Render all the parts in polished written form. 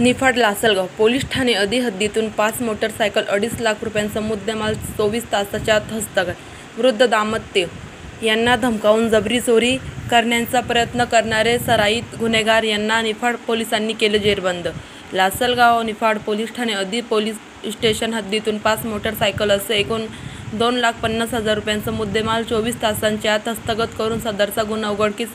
Niphad Lasalgaon police Thane अधिहद्दीतून 5 motorcycle 2.5 lakh रुपयांचा मुद्देमाल 24 तासाच्या आत हस्तगत. वृद्ध दाम्पत्य यांना धमकावून जबरी चोरी करण्याचा प्रयत्न करणारे सराईत गुन्हेगार यांना निफाड पोलिसांनी केले जेरबंद. लासलगाव निफाड पोलीस ठाणे अधि पोलीस स्टेशन हद्दीतून 5 मोटरसायकल असे एकूण 2,50,000 रुपयांचा मुद्देमाल 24 तासांच्या आत हस्तगत करून सदरचा गुन्हा उघडकीस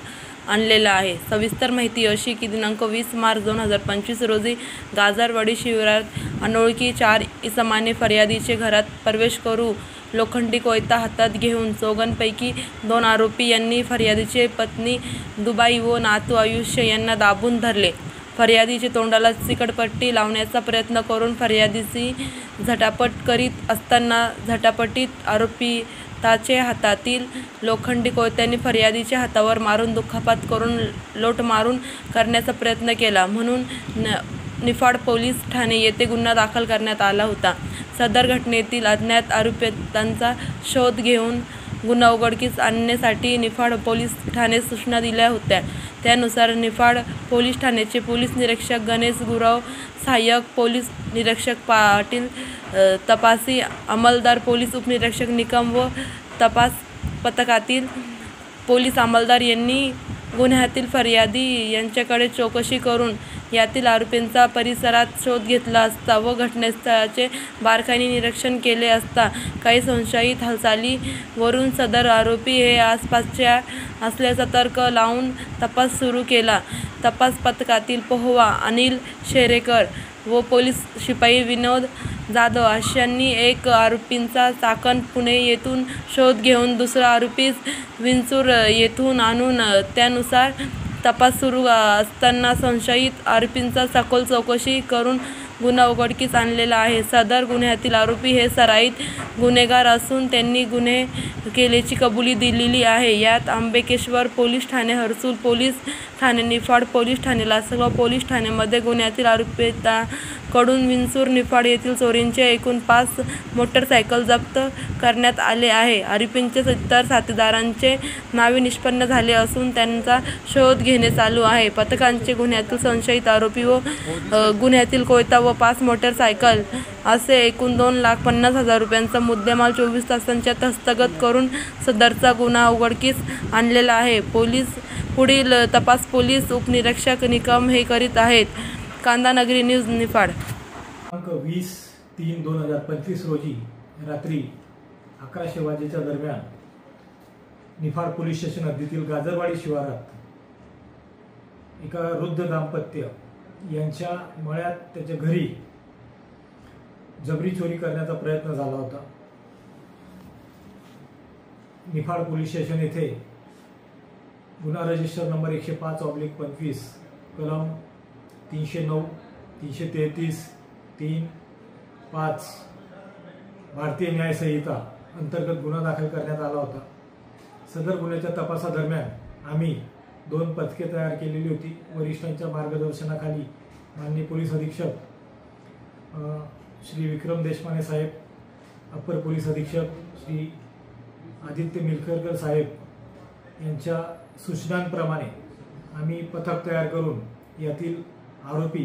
आणलेला आहे. सविस्तर माहिती अशी की दिनांक 20 मार्च 2025 रोजी गाजरवाडी शिवारात अनोळखी 4 इसमाने फर्यादीचे घरात प्रवेश करू लोखंडी कोयता हातात घेऊन चौघांपैकी 2 आरोपी यांनी फर्यादीचे पत्नी दुबाई व नातू आयुष्य यांना दाबून धरले. फर्यादीचे तोंडाला चिकटपट्टी लावण्याचा प्रयत्न करून फर्यादीची झटापट करीत असताना झटापटीत आरोपिताचे हातातील लोखंडी कोयत्याने फर्यादीच्या हातावर मारून दुखापत करून लोटमारून करण्याचा प्रयत्न केला म्हणून निफाड पोलीस ठाणे येथे गुन्हा दाखल करण्यात आला होता. सदर घटनेतील अज्ञात आरोपितांचा शोध घेऊन गुन्हा उघडकीस आणण्यासाठी निफाड पोलीस ठाणे सूचना दिल्या होत्या. त्यानुसार निफाड पोलीस ठाण्याचे पोलीस निरीक्षक गणेश गुरव, सहाय्यक पोलीस निरीक्षक पाटील, तपासी अंमलदार पोलीस उपनिरीक्षक निकम व तपास पथकातील पोलीस अंमलदार यांनी गुन्ह्यातील फर्यादी यांच्याकडे चौकशी करून यातील आरोपींचा परिसरात शोध घेतला असता व घटनास्थळाचे बारकाईने निरीक्षण केले असता काही संशयित हालचालींवरून सदर आरोपी हे आसपासच्या असल्याचा तर्क लावून तपास सुरू केला. तपास पथकातील पोहवा अनिल शेरेकर व पोलीस शिपाई विनोद जाधव अशांनी एक आरोपींचा चाकण पुणे येथून शोध घेऊन दुसरा आरोपीस विंचूर येथून आणून त्यानुसार तपास सुरू असताना संशयित आरोपींचा सखोल चौकशी करून गुन्हा उघडकीस आणलेला आहे. सदर गुन्ह्यातील आरोपी हे सराईत गुन्हेगार असून त्यांनी गुन्हे केल्याची कबुली दिलेली आहे. यात आंबेकेश्वर पोलीस ठाणे, हर्सूल पोलीस ठाणे, निफाड पोलीस ठाणे, लासलगाव पोलीस ठाण्यामध्ये गुन्ह्यातील आरोपितांकडून विंचूर निफाड येथील चोरींचे एकूण 5 मोटरसायकल जप्त करण्यात आले आहे. आरोपींचे इतर साथीदारांचे नावे निष्पन्न झाले असून त्यांचा शोध घेणे चालू आहे. पथकांचे गुन्ह्यातील संशयित आरोपी व गुन्ह्यातील कोयता व 5 मोटरसायकल असे एकूण 2,50,000 रुपयांचा मुद्देमाल 24 तासांच्या आत हस्तगत करून सदरचा गुन्हा उघडकीस आणलेला आहे. पुढील तपास पोलीस उपनिरीक्षक निकम हे करीत आहेत. कांदानगरी न्यूज निफाड. 20/3/2025 रोजी रात्री 11 वाजेच्या दरम्यान निफाड पोलीस स्टेशन हद्दीतील गाजरवाडी शिवारात एका वृद्ध दाम्पत्य यांच्या मळ्यात त्याच्या घरी जबरी चोरी करण्याचा प्रयत्न झाला होता. निफाड पोलीस स्टेशन येथे गुन्हा रजिस्टर नंबर 105/25 कलम 309, 333, 3(5) भारतीय न्याय संहिता अंतर्गत गुन्हा दाखल करण्यात आला होता. सदर गुन्ह्याच्या तपासादरम्यान आम्ही 2 पथके तयार केलेली होती. वरिष्ठांच्या मार्गदर्शनाखाली माननीय पोलीस अधीक्षक श्री विक्रम देशपांडे साहेब, अप्पर पोलीस अधीक्षक श्री आदित्य मिलकरकर साहेब यांच्या सूचनांप्रमाणे आम्ही पथक तयार करून यातील आरोपी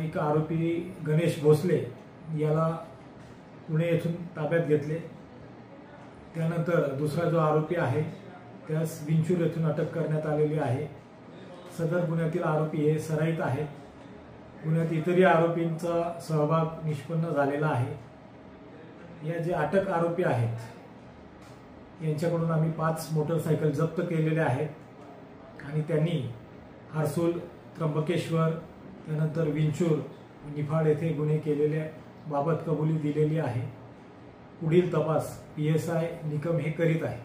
एक आरोपी गणेश भोसले याला पुणे येथून ताब्यात घेतले. त्यानंतर दुसरा जो आरोपी आहे त्यास विंचूर येथून अटक करण्यात आलेली आहे. सदर गुन्ह्यातील आरोपी हे सराईत आहेत. गुन्ह्यात इतरही आरोपींचा सहभाग निष्पन्न झालेला आहे. या जे अटक आरोपी आहेत यांच्याकडून आम्ही 5 मोटरसायकल जप्त केलेल्या आहेत आणि त्यांनी हर्सूल, त्र्यंबकेश्वर, त्यानंतर विंचूर, निफाड येथे गुन्हे केलेल्या बाबत कबुली दिलेली आहे. पुढील तपास PSI निकम हे करीत आहे.